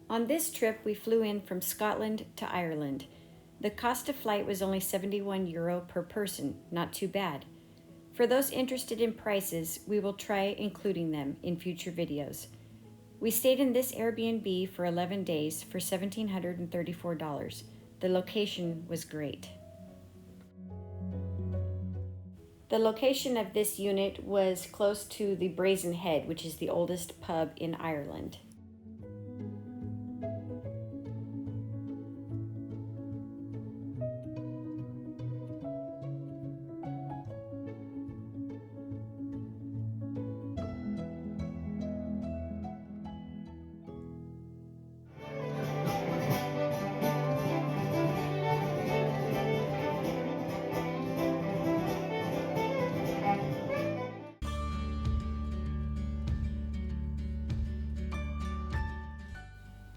On this trip, we flew in from Scotland to Ireland. The cost of flight was only €71 per person, not too bad. For those interested in prices, we will try including them in future videos. We stayed in this Airbnb for 11 days for $1,734. The location was great. The location of this unit was close to the Brazen Head, which is the oldest pub in Ireland.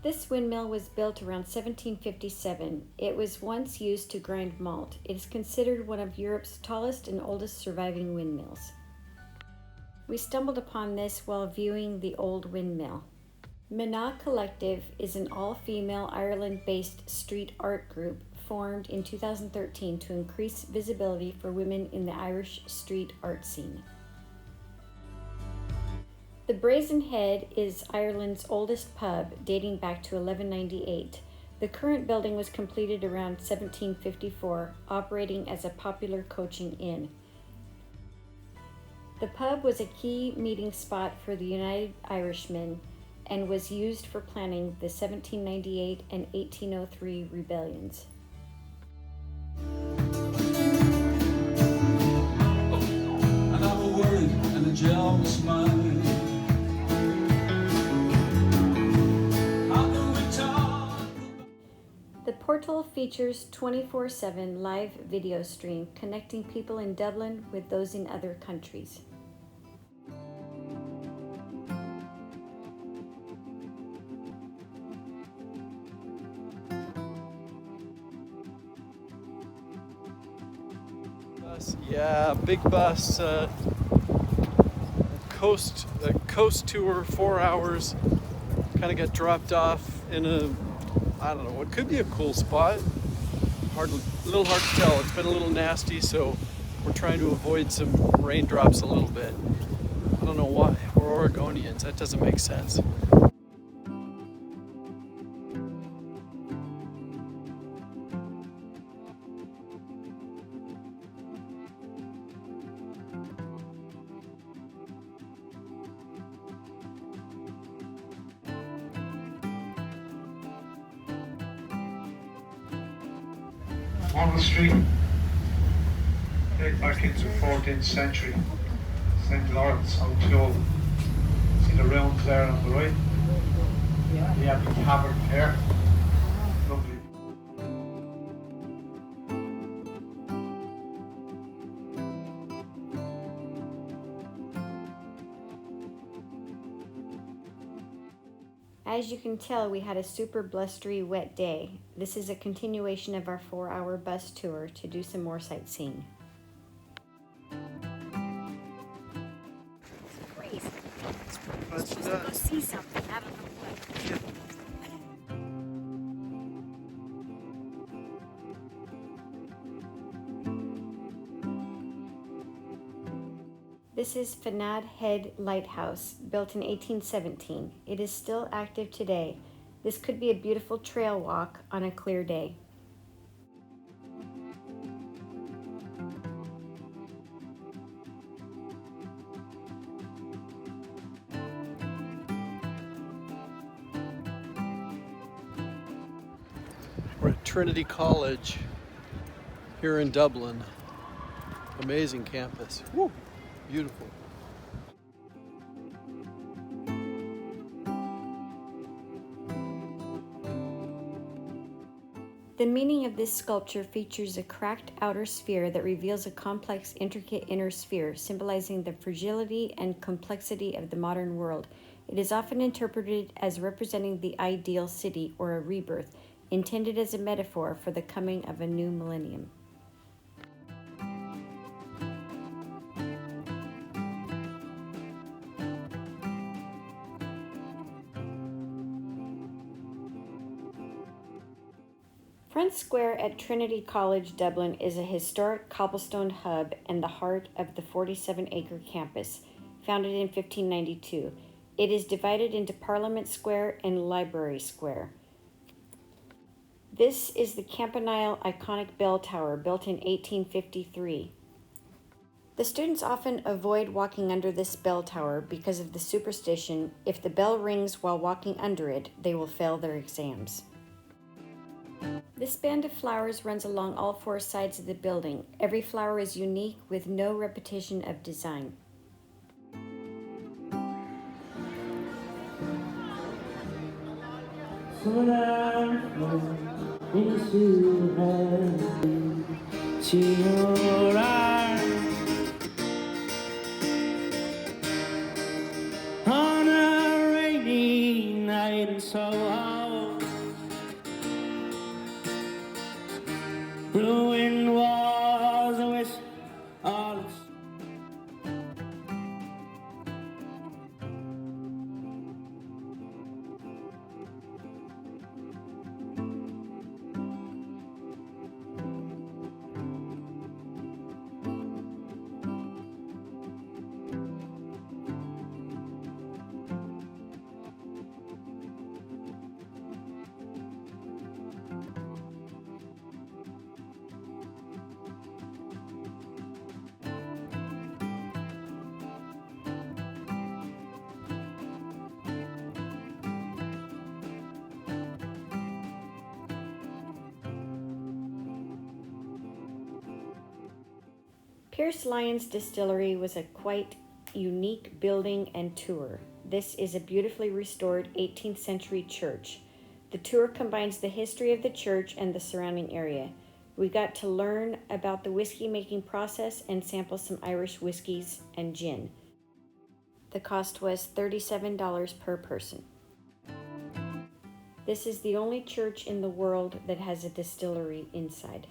This windmill was built around 1757. It was once used to grind malt. It is considered one of Europe's tallest and oldest surviving windmills. We stumbled upon this while viewing the old windmill. Mina Collective is an all-female Ireland-based street art group formed in 2013 to increase visibility for women in the Irish street art scene. The Brazen Head is Ireland's oldest pub, dating back to 1198. The current building was completed around 1754, operating as a popular coaching inn. The pub was a key meeting spot for the United Irishmen and was used for planning the 1798 and 1803 rebellions. And I'm a worried and a jealous mind. The portal features 24/7 live video stream connecting people in Dublin with those in other countries. Yeah, big bus, coast tour, 4 hours. Kind of got dropped off in I don't know, what could be a cool spot. A little hard to tell. It's been a little nasty, so we're trying to avoid some raindrops a little bit. I don't know why. We're Oregonians. That doesn't make sense. On the street, date back into 14th century, St. Lawrence O'Toole. See the ruins there on the right? Yeah. The Abbey Cavern here. Lovely. As you can tell, we had a super blustery wet day. This is a continuation of our 4-hour bus tour to do some more sightseeing. It's crazy. Let's just go see something. I don't know what. This is Fanad Head Lighthouse, built in 1817. It is still active today. This could be a beautiful trail walk on a clear day. We're at Trinity College here in Dublin. Amazing campus. Woo, beautiful. The meaning of this sculpture features a cracked outer sphere that reveals a complex, intricate inner sphere, symbolizing the fragility and complexity of the modern world. It is often interpreted as representing the ideal city or a rebirth, intended as a metaphor for the coming of a new millennium. Front Square at Trinity College, Dublin is a historic cobblestone hub and the heart of the 47-acre campus, founded in 1592. It is divided into Parliament Square and Library Square. This is the Campanile iconic bell tower, built in 1853. The students often avoid walking under this bell tower because of the superstition, if the bell rings while walking under it, they will fail their exams. This band of flowers runs along all four sides of the building. Every flower is unique with no repetition of design. Into heaven, to your arms, on a rainy night in Soho, the wind was a whistle, all its Pierce Lyons Distillery was a quite unique building and tour. This is a beautifully restored 18th century church. The tour combines the history of the church and the surrounding area. We got to learn about the whiskey making process and sample some Irish whiskeys and gin. The cost was $37 per person. This is the only church in the world that has a distillery inside.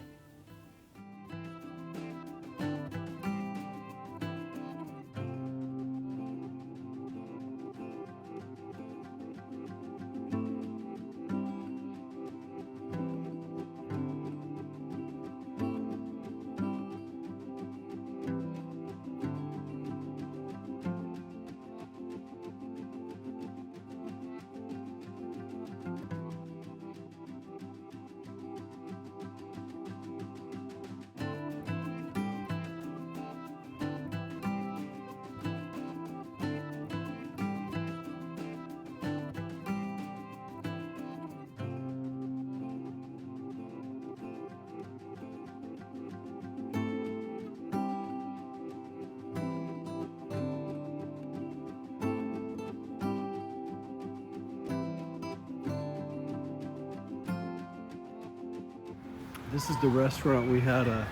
This is the restaurant we had a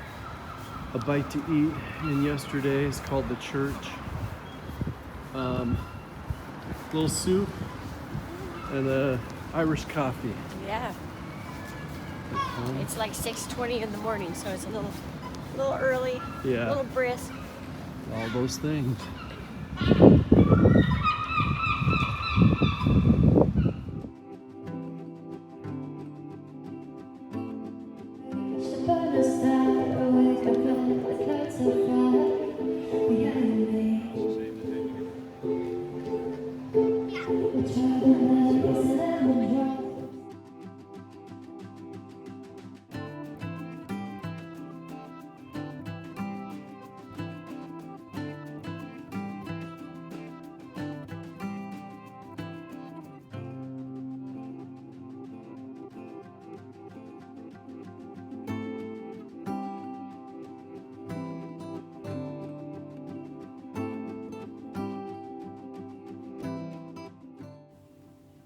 bite to eat in yesterday. It's called The Church. Little soup and Irish coffee. Yeah. It's like 6:20 in the morning, so it's a little early, Yeah. a little brisk. All those things.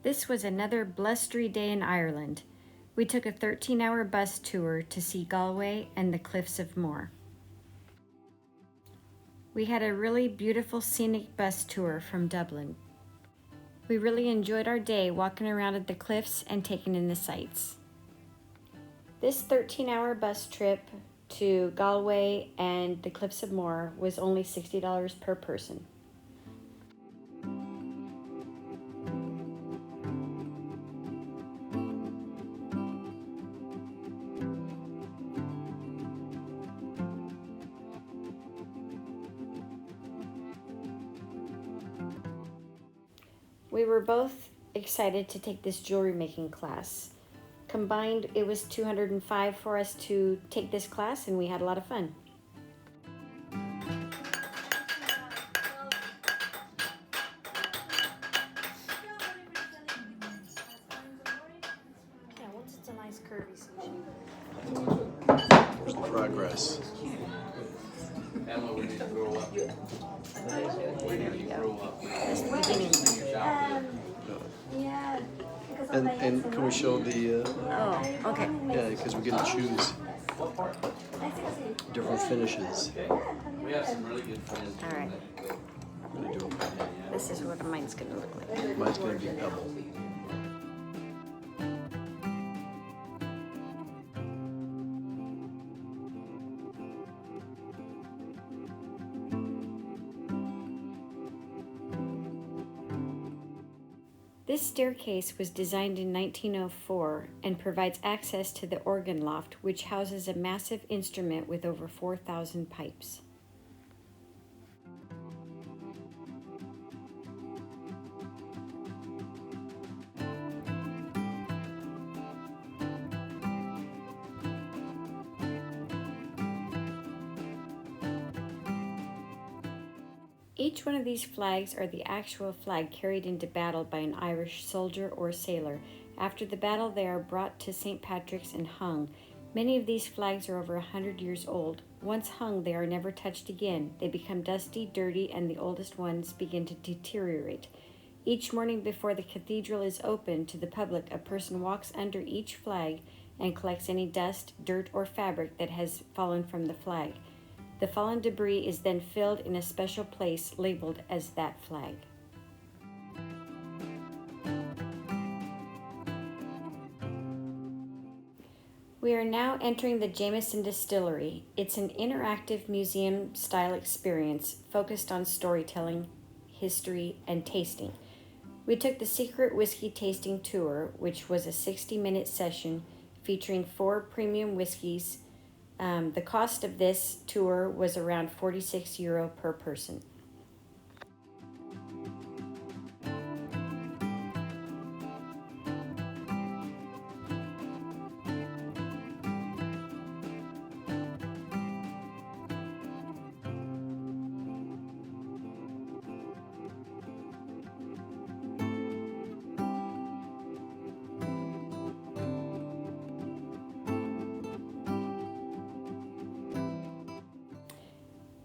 This was another blustery day in Ireland. We took a 13-hour bus tour to see Galway and the cliffs of Moher. We had a really beautiful scenic bus tour from Dublin. We really enjoyed our day walking around at the cliffs and taking in the sights. This 13-hour bus trip to Galway and the cliffs of Moher was only $60 per person. We were both excited to take this jewelry making class. Combined, it was $205 for us to take this class, and we had a lot of fun. Yeah, once it's a nice curvy sushi. Progress. That's the beginning. And can we show the, Oh, okay. yeah, because we get to choose different finishes. We have some really good friends. All right. I'm gonna do it. This is what mine's gonna look like. Mine's gonna be pebble. This staircase was designed in 1904 and provides access to the organ loft, which houses a massive instrument with over 4,000 pipes. Each one of these flags are the actual flag carried into battle by an Irish soldier or sailor. After the battle, they are brought to St. Patrick's and hung. Many of these flags are over 100 years old. Once hung, they are never touched again. They become dusty, dirty, and the oldest ones begin to deteriorate. Each morning before the cathedral is open to the public, a person walks under each flag and collects any dust, dirt, or fabric that has fallen from the flag. The fallen debris is then filled in a special place labeled as that flag. We are now entering the Jameson Distillery. It's an interactive museum-style experience focused on storytelling, history, and tasting. We took the Secret Whiskey Tasting Tour, which was a 60-minute session featuring 4 premium whiskeys. The cost of this tour was around €46 per person.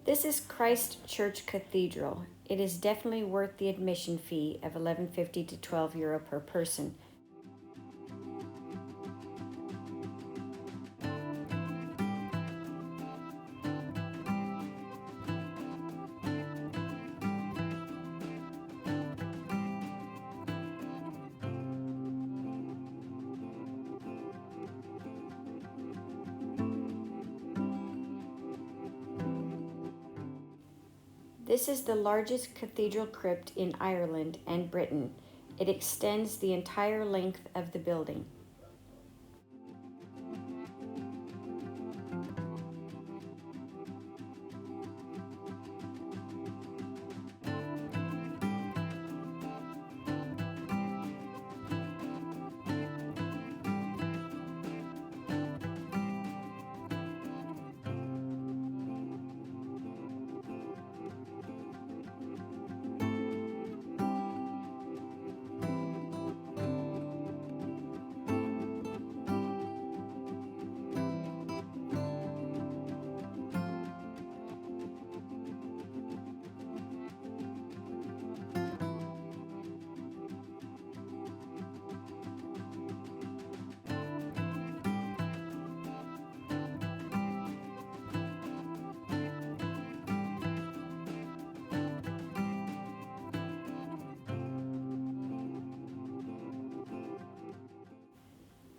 This is Christ Church Cathedral. It is definitely worth the admission fee of €11.50 to €12 per person. This is the largest cathedral crypt in Ireland and Britain. It extends the entire length of the building.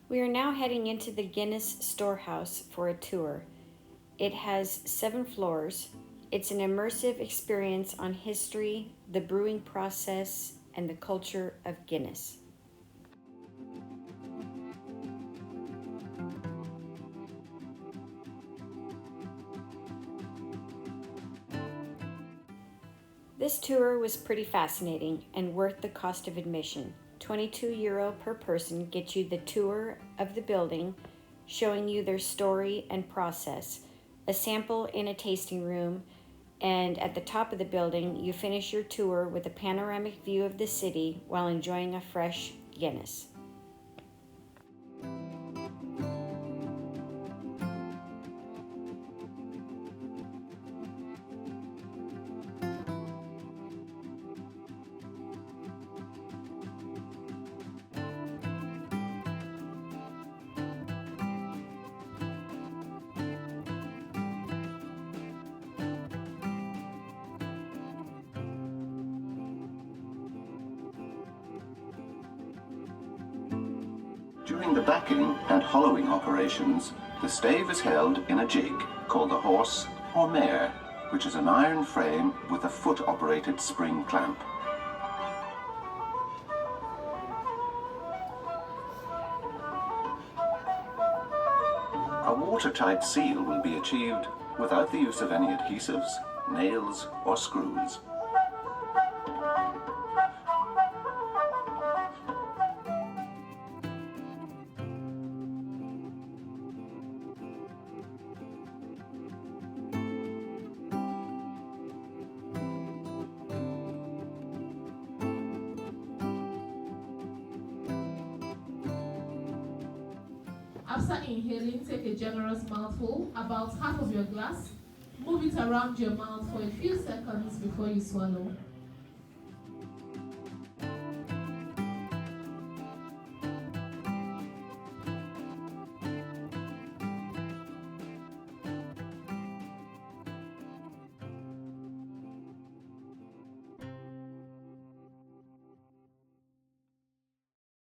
We are now heading into the Guinness storehouse for a tour. It has 7 floors. It's an immersive experience on history, the brewing process, and the culture of Guinness. This tour was pretty fascinating and worth the cost of admission. €22 per person gets you the tour of the building, showing you their story and process, a sample in a tasting room, and at the top of the building, you finish your tour with a panoramic view of the city while enjoying a fresh Guinness. During the backing and hollowing operations, the stave is held in a jig called the horse or mare, which is an iron frame with a foot-operated spring clamp. A watertight seal will be achieved without the use of any adhesives, nails or screws. After inhaling, take a generous mouthful, about half of your glass. Move it around your mouth for a few seconds before you swallow.